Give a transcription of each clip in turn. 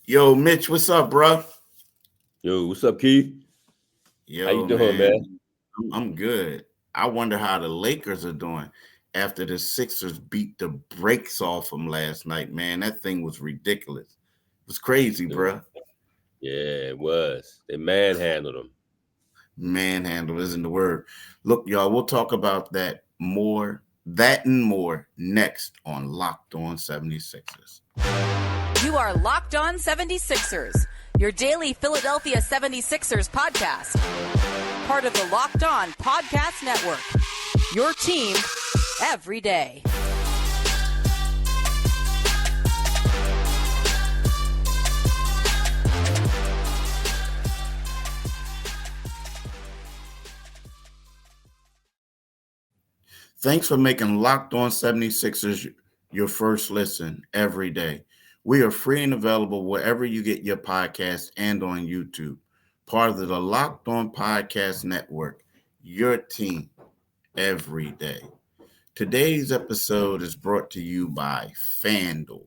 Yo, Mitch, what's up, bro? Yo, what's up, Keith? How you Yo, doing, man? man, I'm good. I wonder how the Lakers are doing after the Sixers beat the brakes off them last night, man. That thing was ridiculous. It was crazy, It was- bro. yeah, it was. They manhandled them. Manhandle isn't the word. Look, y'all, we'll talk about that and more next on Locked On 76ers. You are Locked On 76ers, your daily Philadelphia 76ers podcast. Part of the Locked On Podcast Network. Your team every day. Thanks for making Locked On 76ers your first listen every day. We are free and available wherever you get your podcast and on YouTube. Part of the Locked On Podcast Network, your team every day. Today's episode is brought to you by FanDuel.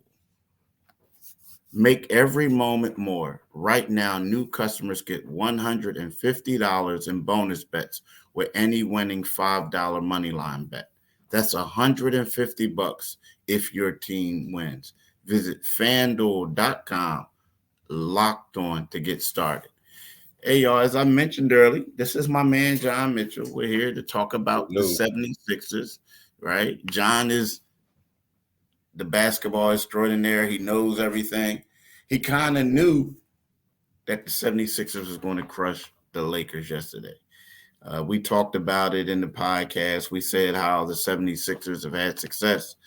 Make every moment more. Right now, new customers get $150 in bonus bets with any winning $5 money line bet. That's $150 if your team wins. Visit fanduel.com locked on to get started. Hey, y'all, as I mentioned earlier, this is my man, John Mitchell. We're here to talk about the No, 76ers, right? John is the basketball extraordinaire. He knows everything. He kind of knew that the 76ers was going to crush the Lakers yesterday. We talked about it in the podcast. We said how the 76ers have had success.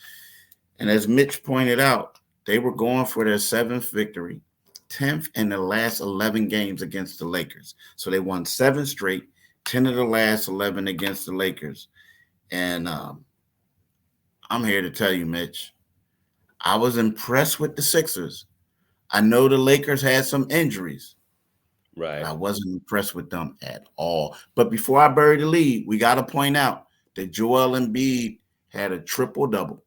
And as Mitch pointed out, they were going for their seventh victory, 10th in the last 11 games against the Lakers. So they won 7 straight, 10 of the last 11 against the Lakers. And I'm here to tell you, Mitch, I was impressed with the Sixers. I know the Lakers had some injuries, but right. I wasn't impressed with them at all. But before I bury the lead, we got to point out that Joel Embiid had a triple-double.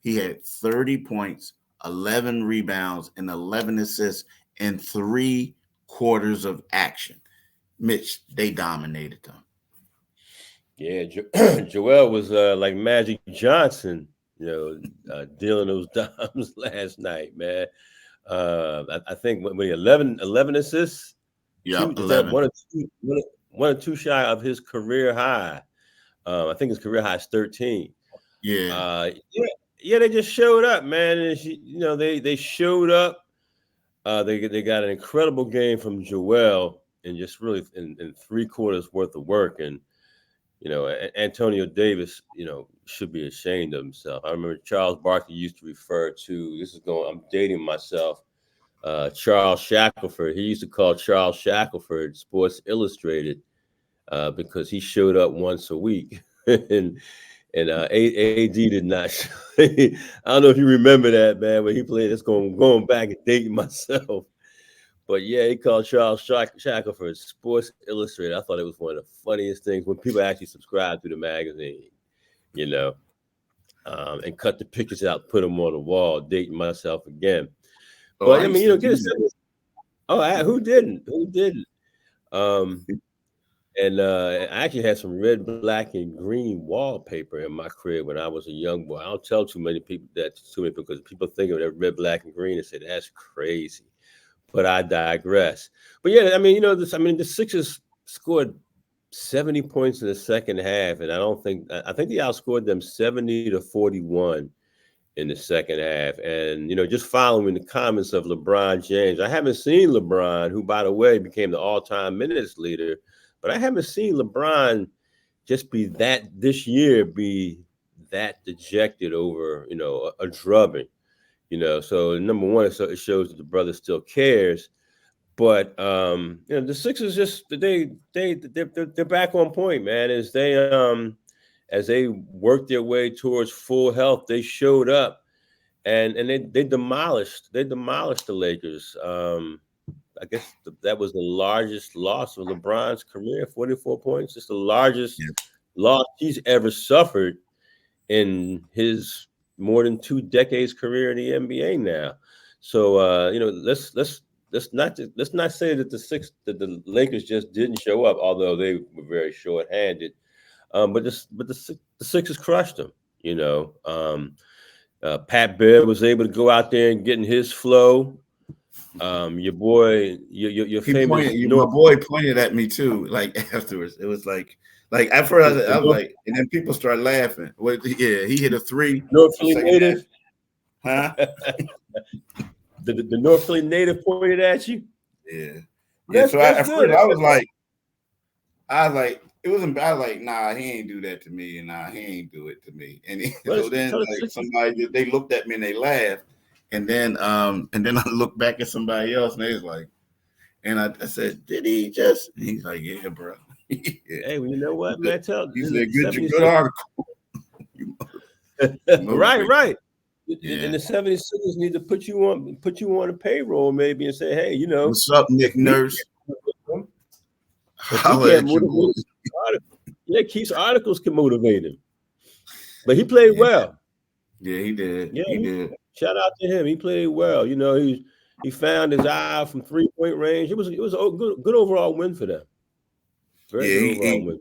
He had 30 points, 11 rebounds, and 11 assists in 3 quarters of action. Mitch, they dominated them. Yeah, Joel was like Magic Johnson, dealing those dimes last night, man. I think when he 11 assists, Yep, is that 11. one or two shy of his career high. I think his career high is 13. Yeah. Yeah, they just showed up, man. And they showed up. They got an incredible game from Joel, and just really in 3 quarters worth of work. And Antonio Davis, should be ashamed of himself. I remember Charles Barkley used to refer to I'm dating myself. Charles Shackelford. He used to call Charles Shackelford Sports Illustrated because he showed up once a week, and AD did not. I don't know if you remember that, man, when he played. It's going back and dating myself. But yeah, he called Charles Shackelford Sports Illustrated. I thought it was one of the funniest things when people actually subscribed to the magazine, you know, and cut the pictures out, put them on the wall, dating myself again. Oh, But I I mean, used to get do a that. sense. Oh, who didn't? Who didn't? Um, and I actually had some red, black, and green wallpaper in my crib when I was a young boy. I don't tell too many people because people think of that red, black, and green and say that's crazy. But I digress. But yeah, I mean, the Sixers scored 70 points in the second half, and I think they outscored them 70-41 in the second half. And just following the comments of LeBron James, I haven't seen LeBron, who by the way became the all-time minutes leader, but I haven't seen LeBron just be that dejected over a drubbing. So number one, it shows that the brother still cares. But the Sixers they're back on point, man. As they worked their way towards full health, they showed up and they demolished the Lakers. I guess that was the largest loss of LeBron's career, 44 points. It's the largest Yeah. loss he's ever suffered in his more than 2 decades career in the NBA now. So let's let's not say that the Lakers just didn't show up, although they were very short-handed. But the Sixers crushed them. Pat Bev was able to go out there and get in his flow. Your boy, your famous my boy pointed at me too. Like afterwards, it was like at first I was like, and then people started laughing. He hit a three. North Philly native, huh? the North Philly native pointed at you. Yeah. So at first I was like, it wasn't bad. I was like, nah, he ain't do that to me, and nah, he ain't do it to me. And so then like somebody, they looked at me and they laughed. And then I looked back at somebody else and they was like, and I said, did he just? And he's like, yeah, bro. Yeah. Hey, well, you know what, man? He said, good article. Right. Yeah. And the 76ers need to put you on a payroll maybe and say, hey, what's up, Nick Nurse? Keith's articles can motivate him. But he played well. Yeah, he did. Yeah, he did. Shout out to him. He played well. He found his eye from 3-point range. It was a good overall win for them. Very good overall win.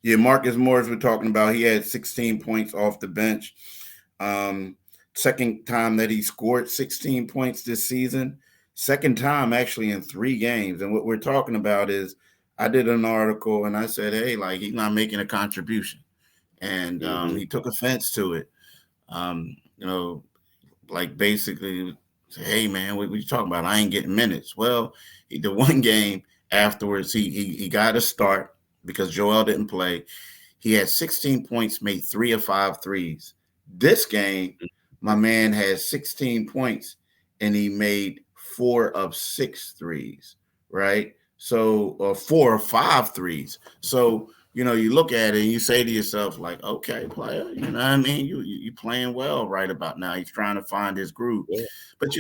Yeah, Marcus Morris we're talking about. He had 16 points off the bench. Second time that he scored 16 points this season. Second time actually in 3 games. And what we're talking about is I did an article and I said, hey, like he's not making a contribution. And he took offense to it. Like basically say, hey man, what you talking about? I ain't getting minutes. Well, the one game afterwards, he got a start because Joel didn't play. He had 16 points, made 3 of 5 threes. This game, my man had 16 points and he made 4 of 6 threes, right? So 4 of 5 threes. So you look at it and you say to yourself, like, okay, player, you know what I mean? You playing well right about now. He's trying to find his groove. Yeah. But,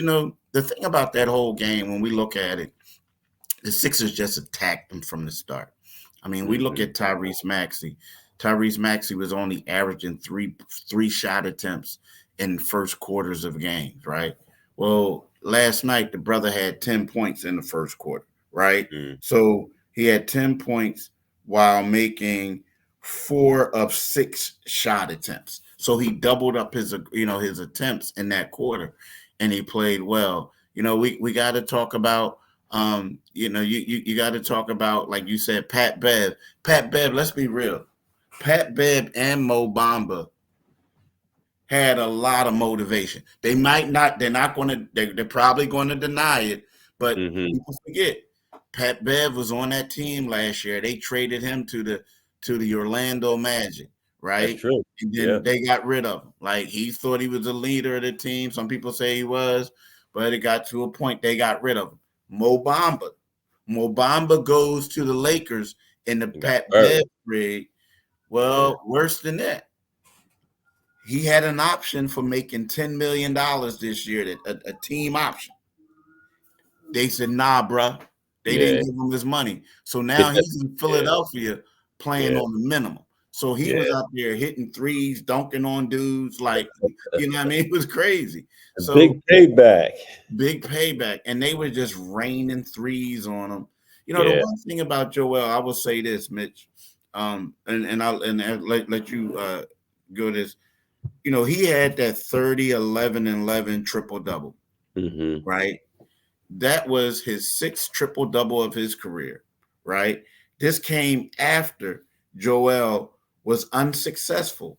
the thing about that whole game, when we look at it, the Sixers just attacked them from the start. I mean, we look at Tyrese Maxey. Tyrese Maxey was only averaging three shot attempts in first quarters of games, right? Well, last night, the brother had 10 points in the first quarter, right? So he had 10 points while making 4 of 6 shot attempts. So he doubled up his attempts in that quarter, and he played well. We got to talk about, you got to talk about, like you said, Pat Bev. Pat Bev, let's be real. Pat Bev and Mo Bamba had a lot of motivation. They're probably going to deny it, but people forget. Pat Bev was on that team last year. They traded him to the Orlando Magic, right? That's true. And then they got rid of him. Like he thought he was the leader of the team. Some people say he was, but it got to a point they got rid of him. Mo Bamba goes to the Lakers in the Pat Bev trade. Well, worse than that. He had an option for making $10 million this year, a team option. They said, nah, bruh. They didn't give him his money. So now he's in Philadelphia playing on the minimum. So he was out there hitting threes, dunking on dudes. Like, you know what I mean? It was crazy. So big payback. And they were just raining threes on him. The one thing about Joel, I will say this, Mitch, and I'll let you go this. He had that 30, 11, and 11 triple-double, right? That was his 6th triple-double of his career, right? This came after Joel was unsuccessful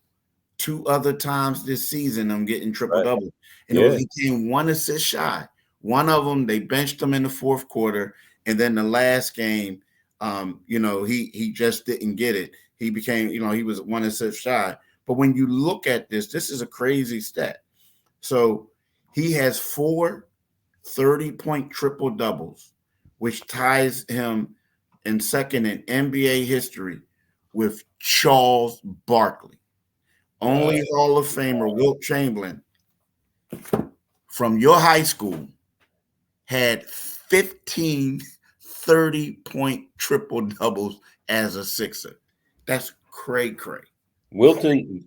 2 other times this season. I'm getting triple-double. And he came 1 assist shy. One of them, they benched him in the 4th quarter. And then the last game, he just didn't get it. He became, he was 1 assist shy. But when you look at this is a crazy stat. So he has 4 30-point triple-doubles, which ties him in second in NBA history with Charles Barkley. Only Hall of Famer Wilt Chamberlain from your high school had 15 30-point triple-doubles as a Sixer. That's cray-cray. Wilton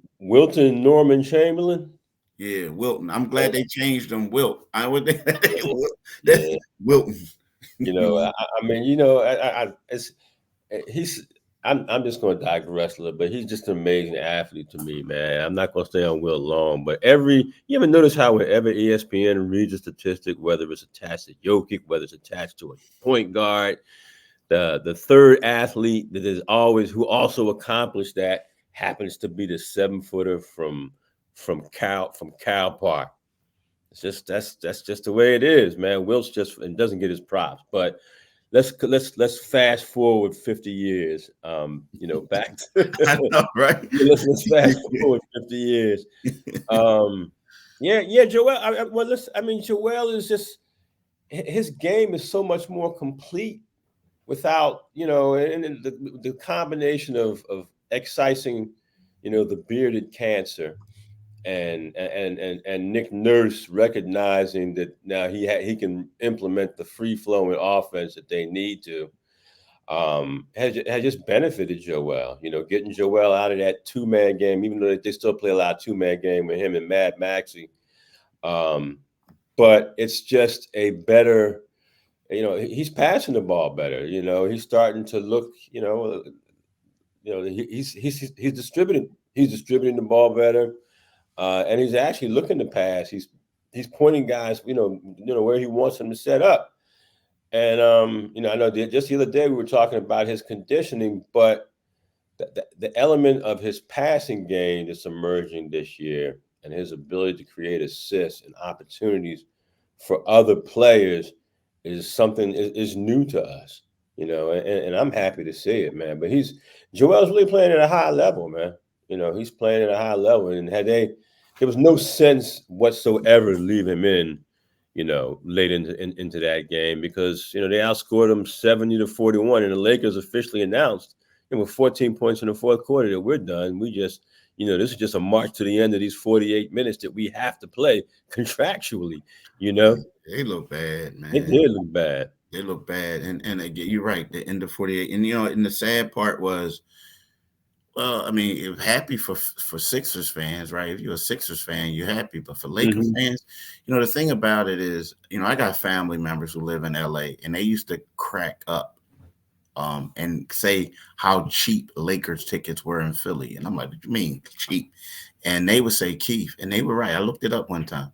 Norman Chamberlain? Yeah, Wilton. I'm glad they changed him. Wilt. I would. Yeah. Wilton. I mean, he's. I'm just going to digress a little bit. He's just an amazing athlete to me, man. I'm not going to stay on Will long, but you ever notice how whenever ESPN reads a statistic, whether it's attached to Jokic, whether it's attached to a point guard, the third athlete that is always who also accomplished that happens to be the 7-footer from Cal Park. It's just that's just the way it is, man. Wilt's just and doesn't get his props, but let's fast forward 50 years. Back to I know, right? let's fast forward 50 years. Joel. Joel is just his game is so much more complete without and the combination of excising, the bearded cancer. And Nick Nurse recognizing that now he can implement the free flowing offense that they need to, has just benefited Joel. Getting Joel out of that 2-man game, even though they still play a lot of 2-man game with him and Maxey. But it's just a better, he's passing the ball better. He's starting to look, he's distributing the ball better. And he's actually looking to pass. He's pointing guys, where he wants them to set up. And I know just the other day we were talking about his conditioning, but the element of his passing game that's emerging this year and his ability to create assists and opportunities for other players is something is new to us, and I'm happy to see it, man. But Joel's really playing at a high level, man. He's playing at a high level, and there was no sense whatsoever to leave him in, late into that game because, they outscored him 70-41, and the Lakers officially announced, with 14 points in the fourth quarter that we're done. We just, this is just a march to the end of these 48 minutes that we have to play contractually, They look bad, man. They did look bad. They look bad. And again, you're right, the end of 48. And, and the sad part was, well, I mean, it was happy for Sixers fans, right? If you're a Sixers fan, you're happy. But for Lakers fans, the thing about it is, I got family members who live in LA, and they used to crack up and say how cheap Lakers tickets were in Philly. And I'm like, what do you mean cheap? And they would say, Keith, and they were right. I looked it up one time.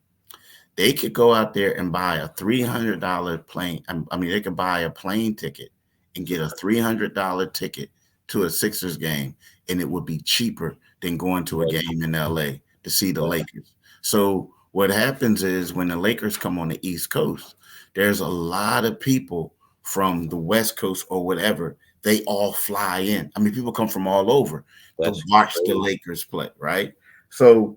They could go out there and buy a $300 plane. I mean, they could buy a plane ticket and get a $300 ticket to a Sixers game, and it would be cheaper than going to a game in LA to see the Lakers. So what happens is when the Lakers come on the East Coast, there's a lot of people from the West Coast or whatever. They all fly in. I mean, people come from all over to watch the Lakers play, right? So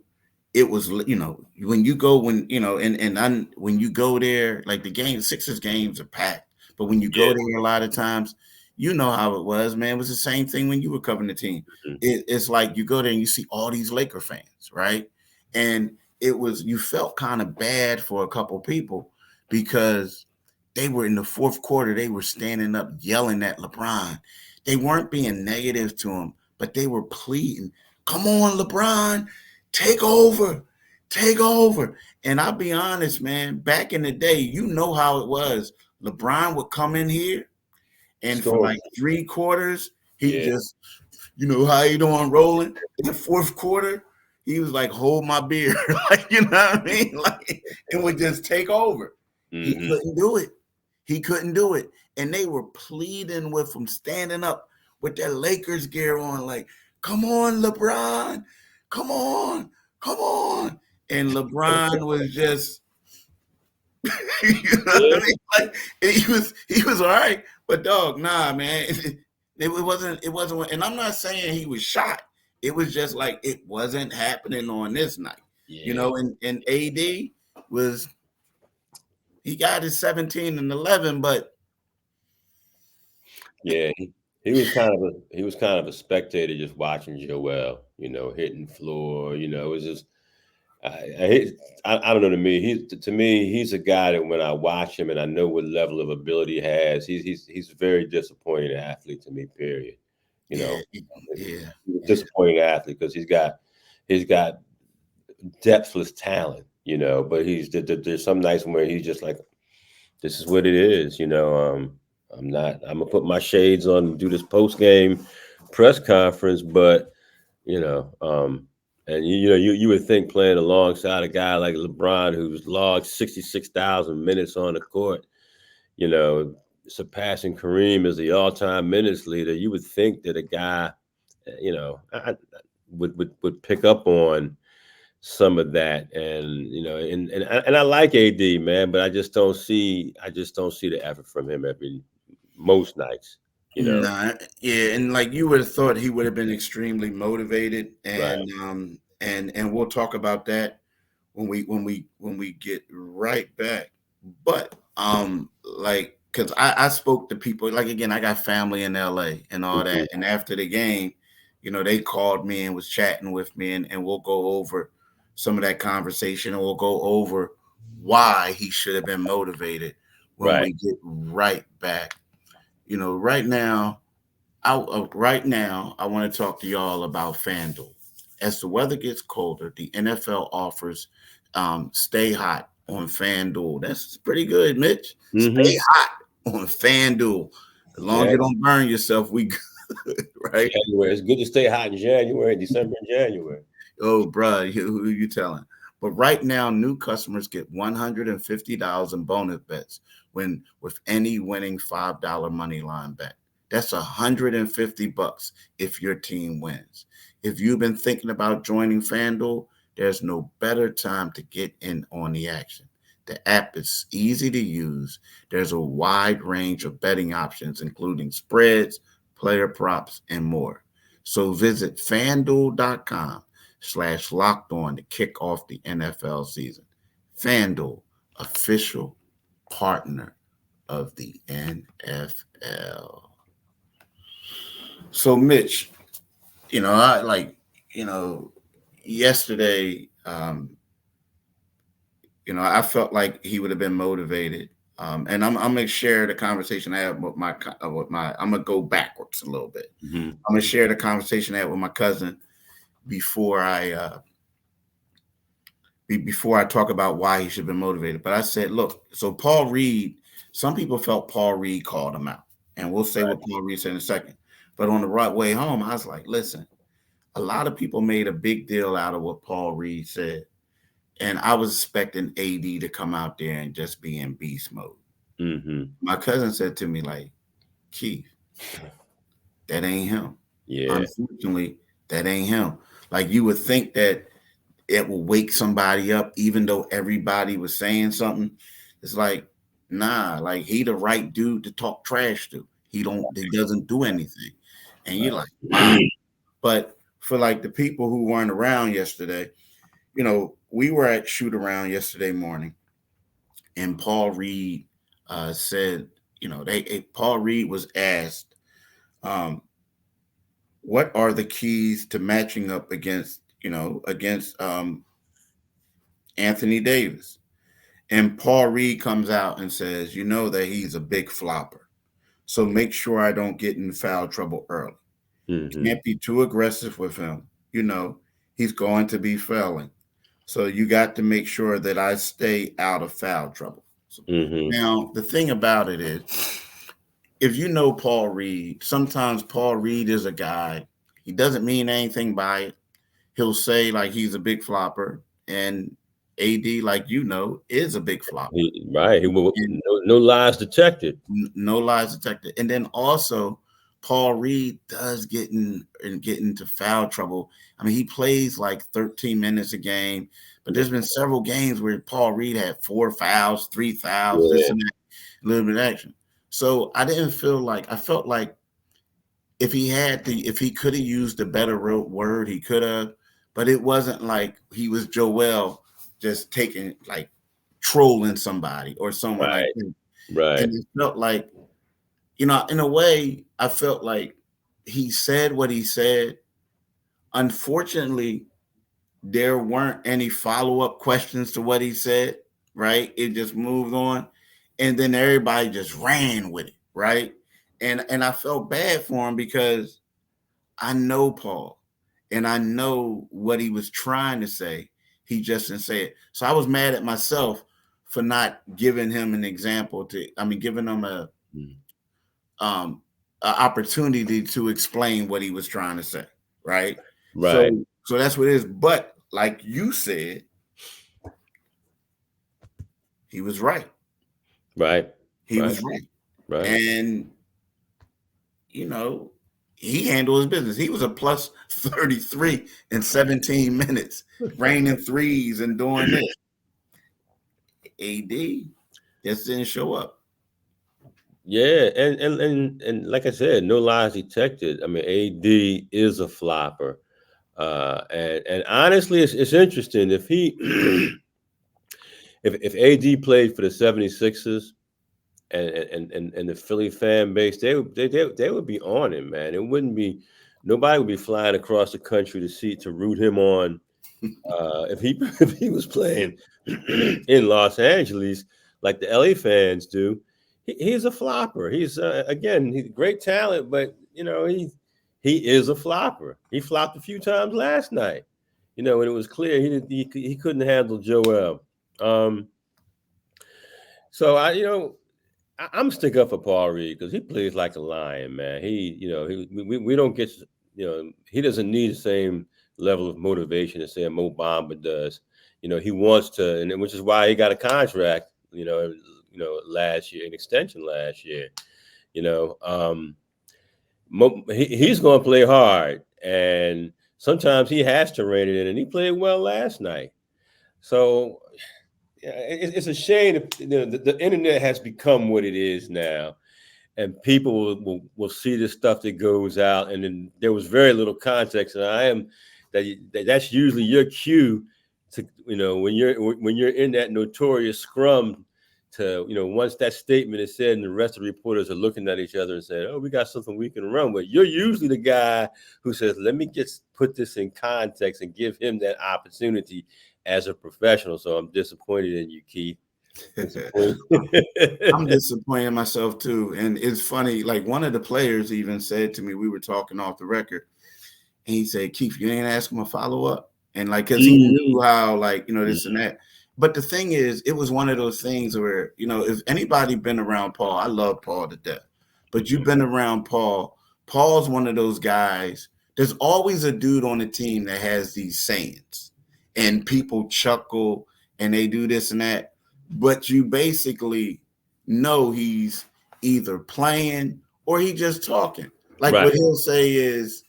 it was, when you go, when you go there, like the Sixers games are packed, but when you go there a lot of times, you know how it was, man. It was the same thing when you were covering the team. It's like you go there and you see all these Laker fans, right? And you felt kind of bad for a couple people because they were in the fourth quarter. They were standing up yelling at LeBron. They weren't being negative to him, but they were pleading, come on, LeBron, take over. And I'll be honest, man, back in the day, you know how it was. LeBron would come in here, and for like 3 quarters, he just, how you doing, rolling? In the fourth quarter, he was like, hold my beer. Like, you know what I mean? Like, it would just take over. He couldn't do it. And they were pleading with him, standing up with their Lakers gear on, like, come on, LeBron. Come on. And LeBron was just, what I mean? Like, he was all right. But dog, nah, man, it wasn't. And I'm not saying he was shot. It was just like it wasn't happening on this night, And AD he got his 17 and 11, but he was kind of a spectator just watching Joel, hitting the floor. It was just. I don't know. To me, he's a guy that when I watch him and I know what level of ability he has, he's a very disappointing athlete to me. Period. Disappointing athlete because he's got depthless talent, but there's some nights where he's just like, this is what it is, I'm gonna put my shades on and do this post game press conference, but and you would think playing alongside a guy like LeBron, who's logged 66,000 minutes on the court, surpassing Kareem as the all-time minutes leader, you would think that a guy, would pick up on some of that, and I like AD, man, but I just don't see the effort from him most nights. Nah, yeah, and like you would have thought he would have been extremely motivated, and Right. and we'll talk about that when we get right back. But like, because I spoke to people, like, again, I got family in LA and all that, and after the game, they called me and was chatting with me, and we'll go over some of that conversation, and we'll go over why he should have been motivated when Right. we get right back. Right now, I want to talk to y'all about FanDuel. As the weather gets colder, the NFL offers stay hot on FanDuel. That's pretty good, Mitch. Stay hot on FanDuel. As long as you don't burn yourself, we good, right? January. It's good to stay hot in January, December, and January. Oh, bro, who you telling? But right now, new customers get $150 in bonus bets with any winning $5 money line bet. That's $150 if your team wins. If you've been thinking about joining FanDuel, there's no better time to get in on the action. The app is easy to use. There's a wide range of betting options, including spreads, player props, and more. So visit FanDuel.com/locked on to kick off the NFL season. FanDuel, official partner of the NFL. So, Mitch, yesterday, I felt like he would have been motivated. And I'm gonna share the conversation I had with my. I'm gonna go backwards a little bit. I'm gonna share the conversation I had with my cousin before I talk about why he should have been motivated. But I said, look, so Paul Reed. Some people felt Paul Reed called him out, and we'll say what Paul Reed said in a second. But on the right way home, I was like, listen, a lot of people made a big deal out of what Paul Reed said. And I was expecting AD to come out there and just be in beast mode. My cousin said to me, like, Keith, that ain't him. Yeah. Unfortunately, that ain't him. Like, you would think that it will wake somebody up, even though everybody was saying something. It's like, nah, like, he the right dude to talk trash to. He doesn't do anything. And you're like, wow. But for like the people who weren't around yesterday, we were at shoot around yesterday morning, and Paul Reed said, Paul Reed was asked, what are the keys to matching up against Anthony Davis? And Paul Reed comes out and says, that he's a big flopper. So make sure I don't get in foul trouble early. Can't be too aggressive with him. He's going to be fouling. So you got to make sure that I stay out of foul trouble. So now, the thing about it is, if you know Paul Reed, sometimes Paul Reed is a guy, he doesn't mean anything by it. He'll say, like, he's a big flopper, and AD, like, is a big flopper. Right. No lies detected. No lies detected. And then also, Paul Reed does get into foul trouble. I mean, he plays like 13 minutes a game, but there's been several games where Paul Reed had 4 fouls, 3 fouls, this and that, a little bit of action. So I felt like if he could have used a better word, he could have, but it wasn't like he was Joel just taking, like, trolling somebody or someone like that. Right. And it felt like, in a way, I felt like he said what he said. Unfortunately, there weren't any follow-up questions to what he said, right? It just moved on. And then everybody just ran with it, right? And I felt bad for him because I know Paul, and I know what he was trying to say. He just didn't say it. So I was mad at myself for not giving him an example giving him a opportunity to explain what he was trying to say. Right. Right. So that's what it is. But like you said, he was right. Right. He was right. Right. And, he handled his business. He was a plus 33 in 17 minutes, raining threes and doing this. AD just didn't show up. Yeah, and like I said, no lies detected. I mean, AD is a flopper. And honestly, it's interesting if he if AD played for the 76ers and the Philly fan base, they would be on him, man. It wouldn't be nobody would be flying across the country to root him on if he was playing in Los Angeles like the LA fans do. He's a flopper. He's he's great talent, but he is a flopper. He flopped a few times last night. When it was clear he couldn't handle Joel. So I'm stick up for Paul Reed because he plays like a lion, man. We don't get he doesn't need the same level of motivation as say Mo Bamba does. He wants to, and which is why he got a contract. Last year, an extension last year. He's going to play hard, and sometimes he has to rein it in, and he played well last night. So it's a shame that the internet has become what it is now, and people will see the stuff that goes out, and then there was very little context. And that's usually your cue to when you're in that notorious scrum. To once that statement is said and the rest of the reporters are looking at each other and saying, "Oh, we got something we can run with." You're usually the guy who says, "Let me just put this in context and give him that opportunity as a professional." So I'm disappointed in you, Keith. I'm disappointed in myself too. And it's funny, like one of the players even said to me, we were talking off the record, and he said, "Keith, you ain't ask him a follow-up." And like, because he knew how, like, this and that. But the thing is, it was one of those things where, if anybody been around Paul, I love Paul to death, but you've been around Paul. Paul's one of those guys. There's always a dude on the team that has these sayings and people chuckle and they do this and that. But you basically know he's either playing or he just talking. Like what he'll say is,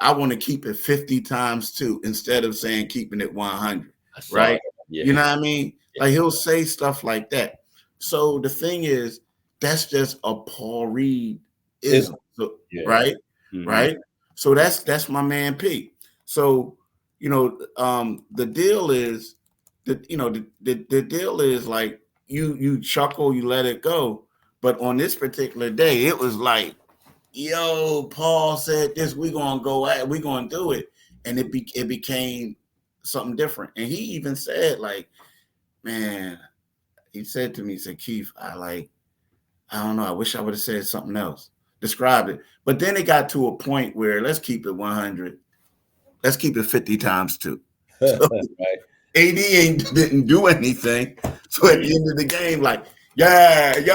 "I want to keep it 50 times 2 instead of saying keeping it 100. Right? Yeah. You know what I mean? Yeah. Like he'll say stuff like that. So the thing is, that's just a Paul Reed ism, right? Mm-hmm. Right. So that's my man P. So the deal is that the deal is like you chuckle, you let it go, but on this particular day, it was like, "Yo, Paul said this. We're gonna do it," and it became something different. And he even said, like, man, he said to me, he said, "Keith, I don't know. I wish I would have said something else, described it." But then it got to a point where let's keep it 100. Let's keep it 50 times 2. So AD didn't do anything. So at the end of the game, like, yeah, you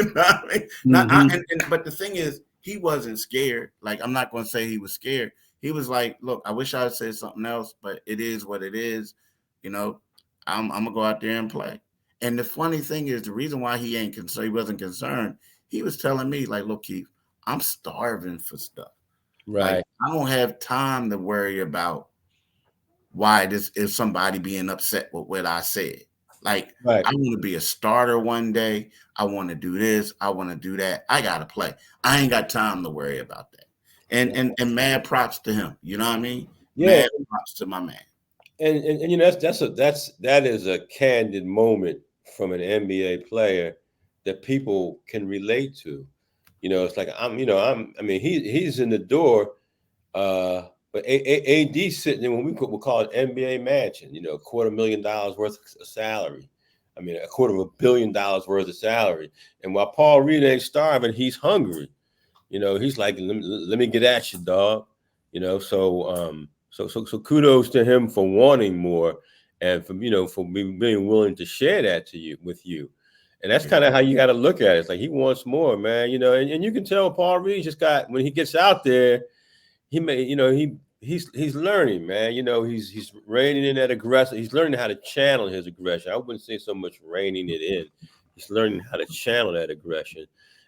know what I mean? But the thing is, he wasn't scared. Like, I'm not going to say he was scared. He was like, "Look, I wish I had said something else, but it is what it is. I'm gonna go out there and play." And the funny thing is, the reason why he wasn't concerned. He was telling me, like, "Look, Keith, I'm starving for stuff. Right. Like, I don't have time to worry about why this is somebody being upset with what I said. Like, I want to be a starter one day. I want to do this. I want to do that. I gotta play. I ain't got time to worry about that." And mad props to him. You know what I mean? Yeah. Mad props to my man. And that is a candid moment from an NBA player that people can relate to. It's like he's in the door, but AD sitting in what we'll call an NBA mansion. $250,000 worth of salary. $250 million worth of salary. And while Paul Reed ain't starving, he's hungry. He's like, let me get at you, dog. So So kudos to him for wanting more and for being willing to share that with you. And that's kind of how you got to look at it. It's like he wants more, man. And you can tell Paul Reed just when he gets out there, he's learning, man. He's reining in that aggression. He's learning how to channel his aggression. I wouldn't say so much reining it in. He's learning how to channel that aggression.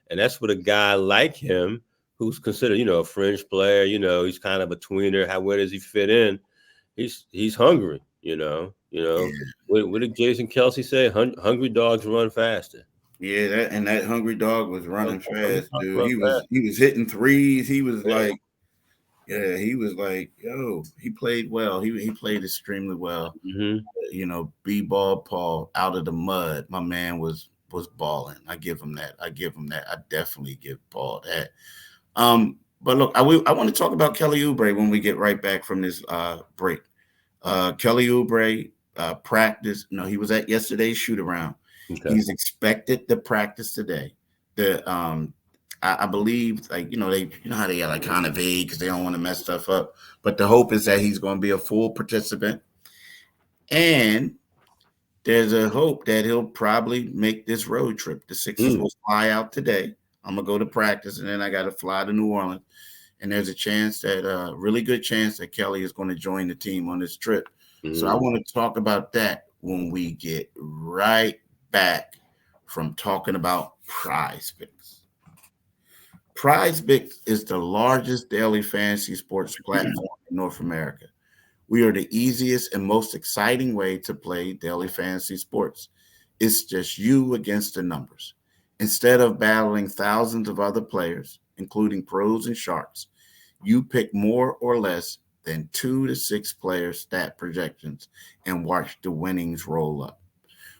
And that's what a guy like him, who's considered, a fringe player, he's kind of a tweener. Where does he fit in? He's hungry, Yeah. What did Jason Kelsey say? Hungry dogs run faster. Yeah, that hungry dog was running fast, dude. He was hitting threes. He was like, yo, he played well. He played extremely well. Mm-hmm. B-ball Paul out of the mud. My man was balling. I give him that. I definitely give Paul that. But look, I want to talk about Kelly Oubre when we get right back from this break. Kelly Oubre practice. He was at yesterday's shoot around. Okay. He's expected to practice today. I believe, they how they are kind of vague because they don't want to mess stuff up. But the hope is that he's going to be a full participant, and there's a hope that he'll probably make this road trip. The Sixers will fly out today. I'm gonna go to practice, and then I got to fly to New Orleans. And there's a really good chance that Kelly is going to join the team on this trip. So I want to talk about that when we get right back from talking about PrizePicks. PrizePicks is the largest daily fantasy sports platform in North America. We are the easiest and most exciting way to play daily fantasy sports. It's just you against the numbers. Instead of battling thousands of other players, including pros and sharks, you pick more or less than 2 to 6 player stat projections and watch the winnings roll up.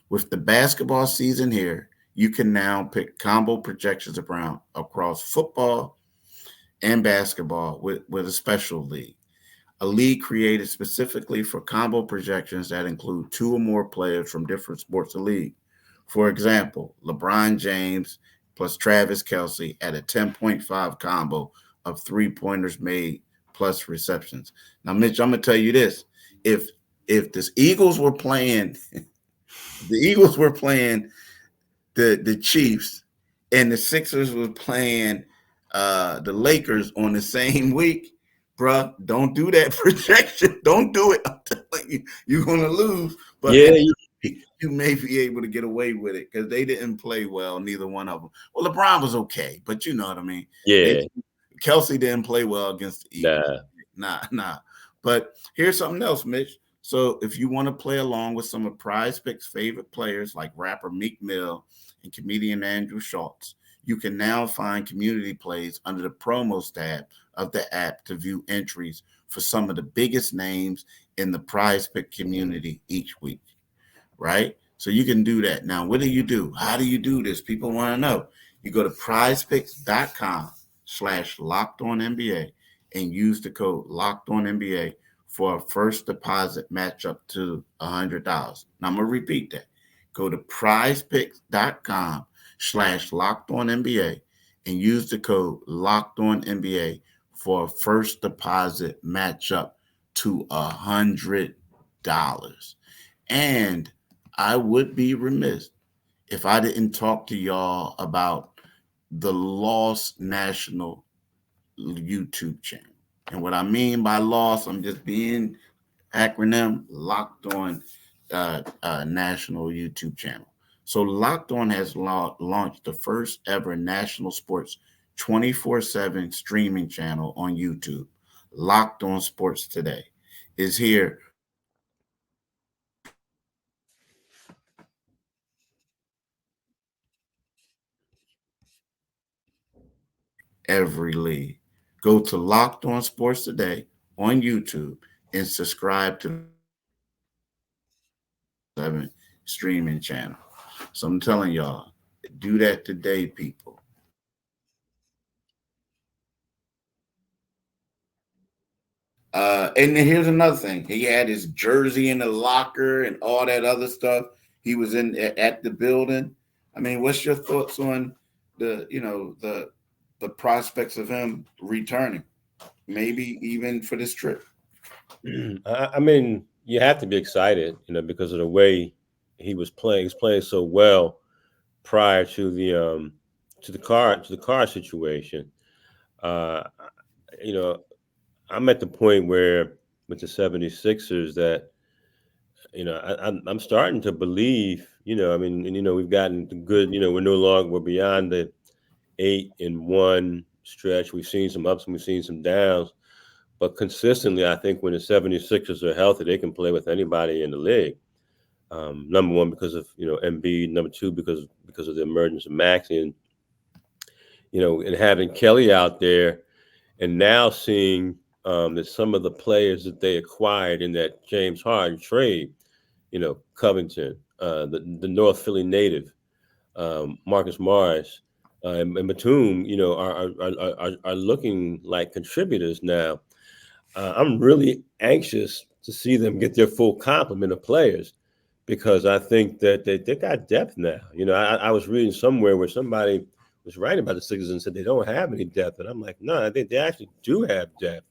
With the basketball season here, you can now pick combo projections across football and basketball with a special league. A league created specifically for combo projections that include 2 or more players from different sports of league. For example, LeBron James plus Travis Kelce at a 10.5 combo of 3-pointers made plus receptions. Now, Mitch, I'm going to tell you this. If the Eagles were playing the Chiefs and the Sixers were playing the Lakers on the same week, bruh, don't do that projection. Don't do it. I'm telling you, you're going to lose. But you may be able to get away with it because they didn't play well, neither one of them. Well, LeBron was okay, but you know what I mean. Yeah. Kelsey didn't play well against the Eagles. Nah. But here's something else, Mitch. So if you want to play along with some of PrizePicks' favorite players like rapper Meek Mill and comedian Andrew Schultz, you can now find community plays under the promos tab of the app to view entries for some of the biggest names in the PrizePick community each week, right? So you can do that. Now, what do you do? How do you do this? People want to know. You go to prizepicks.com/LockedOnNBA and use the code LockedOnNBA for a first deposit match up to $100. Now, I'm going to repeat that. Go to prizepicks.com/LockedOnNBA and use the code LockedOnNBA for a first deposit match up to $100. And I would be remiss if I didn't talk to y'all about the Lost National YouTube channel. And what I mean by Lost, I'm just being acronym, Locked On National YouTube channel. So Locked On has launched the first ever national sports 24/7 streaming channel on YouTube. Locked On Sports Today is here every league. Go to Locked On Sports Today on YouTube and subscribe to the streaming channel. So I'm telling y'all, do that today, people. And then here's another thing. He had his jersey in the locker and all that other stuff. He was at the building. I mean, what's your thoughts on the prospects of him returning, maybe even for this trip? I mean, you have to be excited, because of the way he was playing. He's playing so well prior to the car situation. Uh, you know, I'm at the point where with the 76ers that I'm starting to believe. I mean, and we've gotten the good. We're beyond the 8-1 stretch. We've seen some ups and we've seen some downs. But consistently, I think when the 76ers are healthy, they can play with anybody in the league. Number one, because of Embiid. Number two, because of the emergence of Maxey, and and having Kelly out there, and now seeing that some of the players that they acquired in that James Harden trade, Covington, the North Philly native, Marcus Morris, and Batum, are looking like contributors now. I'm really anxious to see them get their full complement of players because I think that they got depth now. I was reading somewhere where somebody was writing about the Sixers and said they don't have any depth. And I'm like, no, I think they actually do have depth.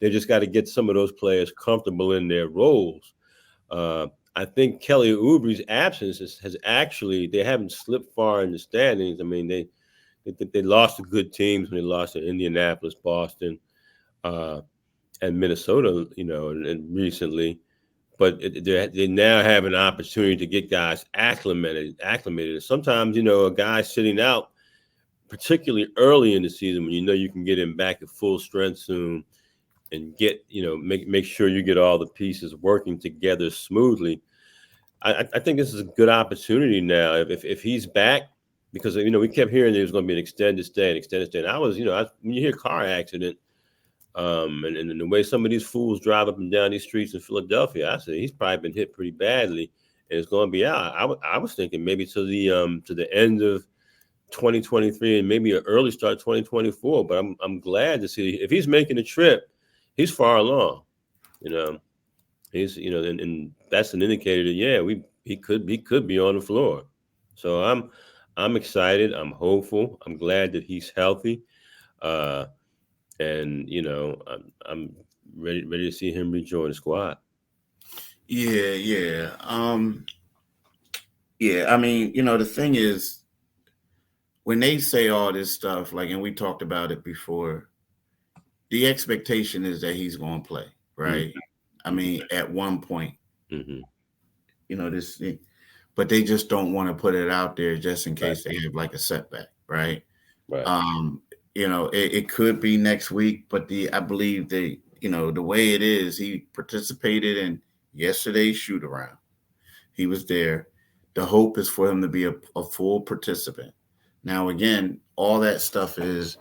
They just got to get some of those players comfortable in their roles. I think Kelly Oubre's absence has actually, they haven't slipped far in the standings. I mean, they lost to good teams when they lost to Indianapolis, Boston, and Minnesota, and recently, but they now have an opportunity to get guys acclimated. And sometimes, a guy sitting out, particularly early in the season, when you can get him back at full strength soon, and get make sure you get all the pieces working together smoothly. I think this is a good opportunity now if he's back, because we kept hearing there was going to be an extended stay. And I was when you hear car accident. And the way some of these fools drive up and down these streets in Philadelphia, I said he's probably been hit pretty badly, and it's going to be out. I was thinking maybe to the end of 2023 and maybe an early start 2024. But I'm glad to see if he's making a trip, he's far along. He's and that's an indicator that he could be on the floor. So I'm excited. I'm hopeful. I'm glad that he's healthy. And I'm ready to see him rejoin the squad. Yeah. I mean, the thing is, when they say all this stuff, and we talked about it before, the expectation is that he's going to play, right? Mm-hmm. I mean, at one point, this thing, but they just don't want to put it out there just in case they have a setback, right? Right. It could be next week, but I believe the way it is, he participated in yesterday's shoot around. He was there. The hope is for him to be a full participant. Now, again, all that stuff is,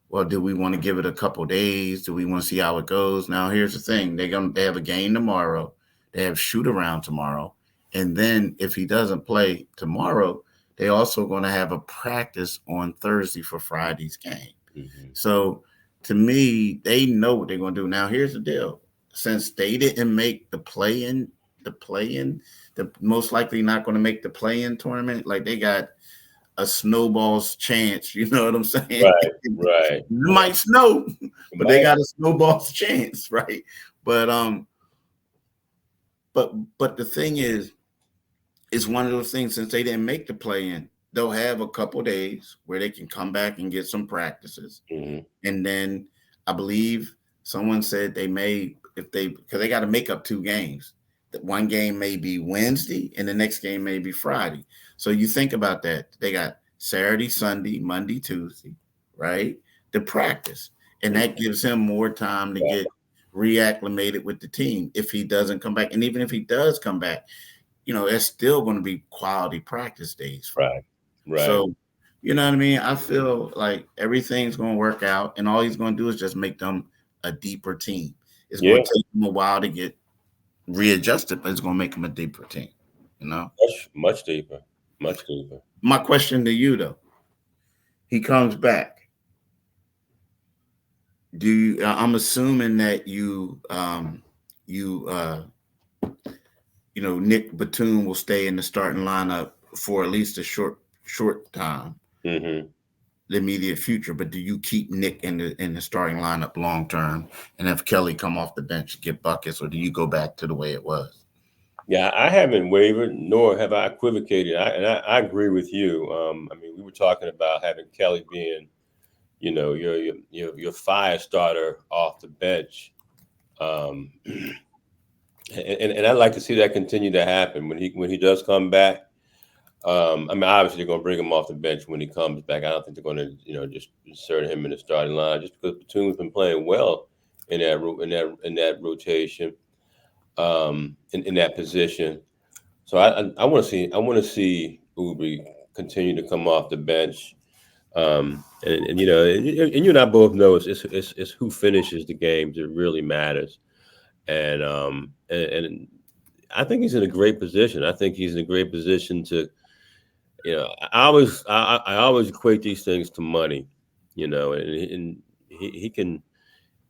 well, do we want to give it a couple days? Do we want to see how it goes? Now, here's the thing. They have a game tomorrow. They have shoot around tomorrow. And then if he doesn't play tomorrow, they also going to have a practice on Thursday for Friday's game. Mm-hmm. So to me, they know what they're going to do. Now, here's the deal. Since they didn't make the play-in, they're most likely not going to make the play-in tournament. They got a snowball's chance. You know what I'm saying? Right. It might snow, but they got a snowball's chance, right? But the thing is, it's one of those things, since they didn't make the play-in, they'll have a couple days where they can come back and get some practices. Mm-hmm. And then I believe someone said they may, because they got to make up 2 games. That one game may be Wednesday and the next game may be Friday. So you think about that. They got Saturday, Sunday, Monday, Tuesday, right? To practice. And that gives him more time to get reacclimated with the team if he doesn't come back. And even if he does come back, it's still going to be quality practice days. Right. So, you know what I mean? I feel like everything's going to work out, and all he's going to do is just make them a deeper team. It's going to take them a while to get readjusted, but it's going to make them a deeper team, Much deeper. My question to you, though, he comes back. I'm assuming that Nick Batum will stay in the starting lineup for at least a short time. Mm-hmm. the immediate future, but do you keep Nick in the starting lineup long term and have Kelly come off the bench and get buckets, or do you go back to the way it was? Yeah, I haven't wavered, nor have I equivocated. I agree with you. I mean, we were talking about having Kelly being, your fire starter off the bench, and I'd like to see that continue to happen when he does come back. I mean, obviously they're going to bring him off the bench when he comes back. I don't think they're going to, just insert him in the starting line just because Batum's been playing well in that rotation, in that position. So I want to see Oubre continue to come off the bench, and you and I both know it's who finishes the games that really matters, and I think he's in a great position. I think he's in a great position to. I always equate these things to money, and he can,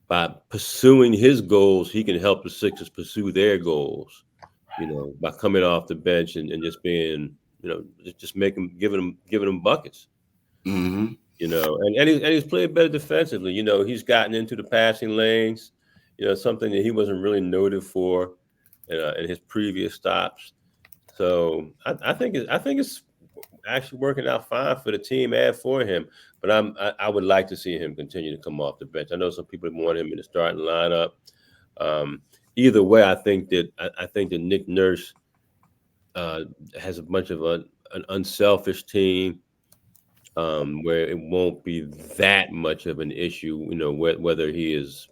by pursuing his goals, he can help the Sixers pursue their goals, by coming off the bench and just being, just giving them buckets, Mm-hmm. and he's played better defensively. He's gotten into the passing lanes, something that he wasn't really noted for in his previous stops. So I think it's actually working out fine for the team and for him. But I would like to see him continue to come off the bench. I know some people want him in the starting lineup. Either way, I think that Nick Nurse has a bunch of an unselfish team, where it won't be that much of an issue, whether he is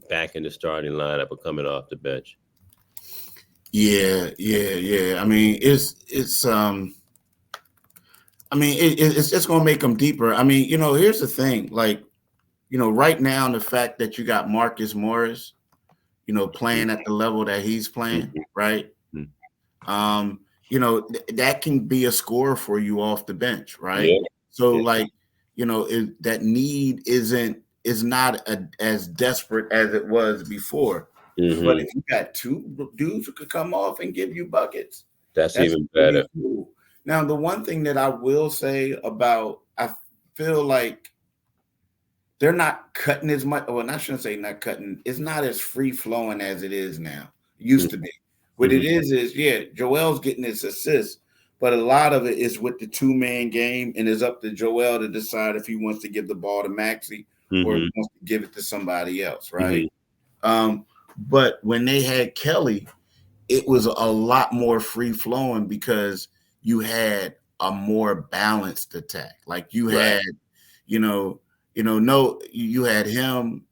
back in the starting lineup or coming off the bench. Yeah. I mean, it's just going to make them deeper. I mean, here's the thing. Like, right now, the fact that you got Marcus Morris, playing at the level that he's playing, right? That can be a score for you off the bench, right? Yeah. So, like, that need is not as desperate as it was before. Mm-hmm. But if you got two dudes who could come off and give you buckets, that's even better. Cool. Now, the one thing that I will say about, I feel like they're not cutting as much. Well, I shouldn't say not cutting. It's not as free flowing as it is now. It used to be. What it is Joel's getting his assists, but a lot of it is with the 2-man game, and it's up to Joel to decide if he wants to give the ball to Maxey or he wants to give it to somebody else, right? But when they had Kelly, it was a lot more free flowing because you had a more balanced attack. Like you had, you had him,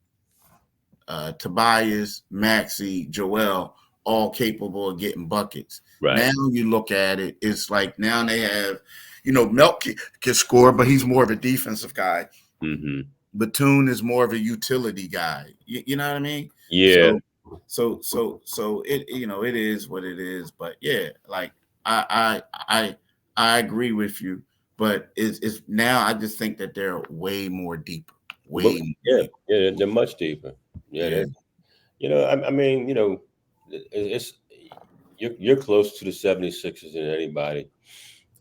Tobias, Maxey, Joel, all capable of getting buckets. Right. Now you look at it, it's like now they have, Melk can score, but he's more of a defensive guy. Batum is more of a utility guy. You know what I mean? Yeah. So it it is what it is. But yeah, like I agree with you. But it's now I just think that they're way more deeper. Yeah, they're much deeper. Yeah. I mean, it's you're close to the 76ers than anybody.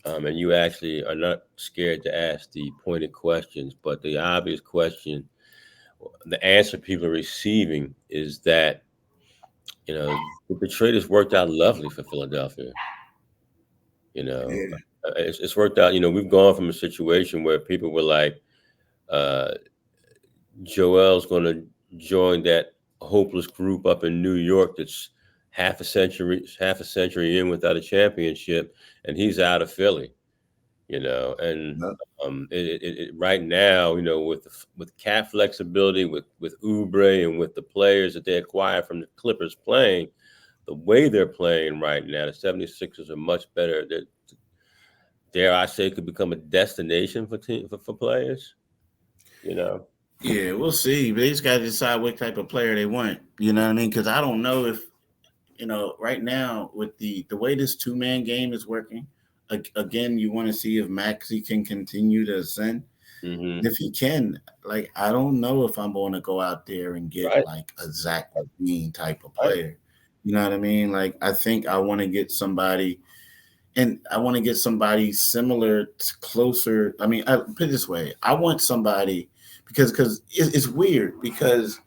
And you actually are not scared to ask the pointed questions, but the obvious question, the answer people are receiving is that, the trade has worked out lovely for Philadelphia. It's worked out. We've gone from a situation where people were like, Joel's going to join that hopeless group up in New York that's half a century in without a championship, and he's out of Philly. And right now, with cap flexibility, with Oubre and with the players that they acquired from the Clippers playing, the way they're playing right now, the 76ers are much better. Dare I say, could become a destination for players. Yeah, we'll see. They just got to decide what type of player they want. You know what I mean? Because I don't know if, right now with the way this 2-man game is working, again, you want to see if Maxey can continue to ascend. If he can, like, I don't know if I'm going to go out there and get like a Zach LaVine type of player. You know what I mean? Like, I think I want to get somebody, and I want to get somebody similar to closer. I mean, I put it this way: I want somebody because it's weird because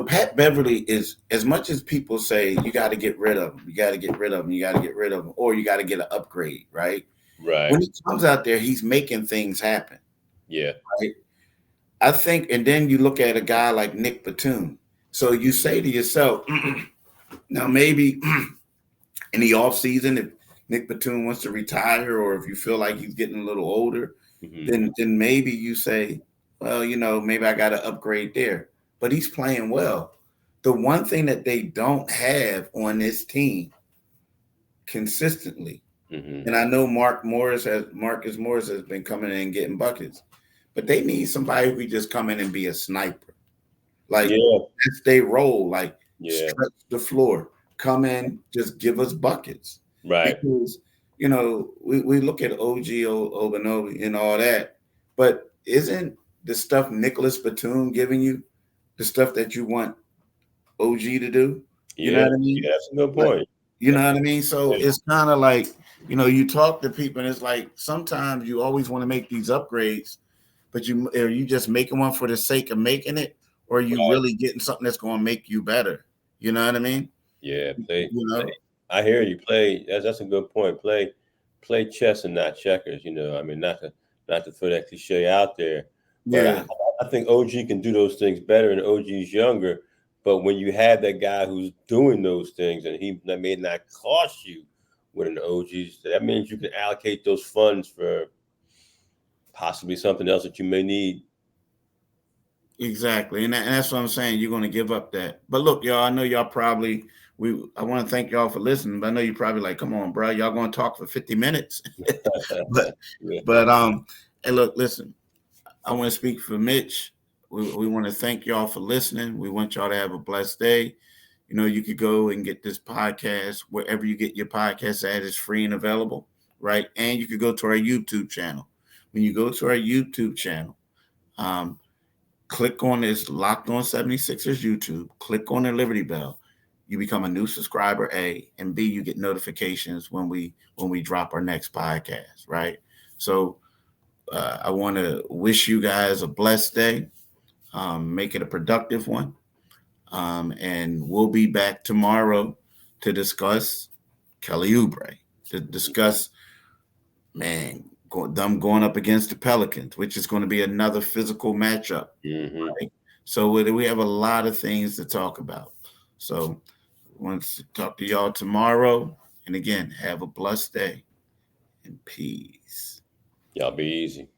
Pat Beverly is, as much as people say you got to get rid of him, you got to get rid of him, you got to get rid of him, or you got to get an upgrade, right? Right. When he comes out there, he's making things happen. Yeah. Right? I think, and then you look at a guy like Nick Batum. So you say to yourself, now maybe in the offseason, if Nick Batum wants to retire, or if you feel like he's getting a little older, then maybe you say, well, maybe I got to upgrade there. But he's playing well. The one thing that they don't have on this team consistently, and I know Marcus Morris has been coming in and getting buckets, but they need somebody who can just come in and be a sniper. Like, that's their role. Like, stretch the floor, come in, just give us buckets. Right. Because, we look at OG Obanobi and all that, but isn't the stuff Nicholas Batum giving you the stuff that you want OG to do? You know what I mean? Yeah, that's a good point. You know what I mean? So it's kind of like, you talk to people and it's like sometimes you always want to make these upgrades, but are you just making one for the sake of making it, or are you really getting something that's going to make you better? You know what I mean? Yeah. I hear you. That's a good point. Play chess and not checkers. I mean, not to throw that cliche out there, but I think OG can do those things better, and OG's younger. But when you have that guy who's doing those things, and that may not cost you with an OG, that means you can allocate those funds for possibly something else that you may need. Exactly, and that's what I'm saying. You're going to give up that. But look, y'all, I know y'all probably. I want to thank y'all for listening, but I know you're probably like, come on, bro, y'all going to talk for 50 minutes. but hey, look, listen, I want to speak for Mitch. We want to thank y'all for listening. We want y'all to have a blessed day. You could go and get this podcast wherever you get your podcast at. It's free and available, right? And you could go to our YouTube channel. When you go to our YouTube channel, click on this Locked On 76ers YouTube. Click on the Liberty Bell. You become a new subscriber, A, and B, you get notifications when we drop our next podcast, right? So I want to wish you guys a blessed day. Make it a productive one. And we'll be back tomorrow to discuss Kelly Oubre, to discuss, them going up against the Pelicans, which is going to be another physical matchup. Right? So we have a lot of things to talk about. So I want to talk to y'all tomorrow. And again, have a blessed day and peace. Y'all be easy.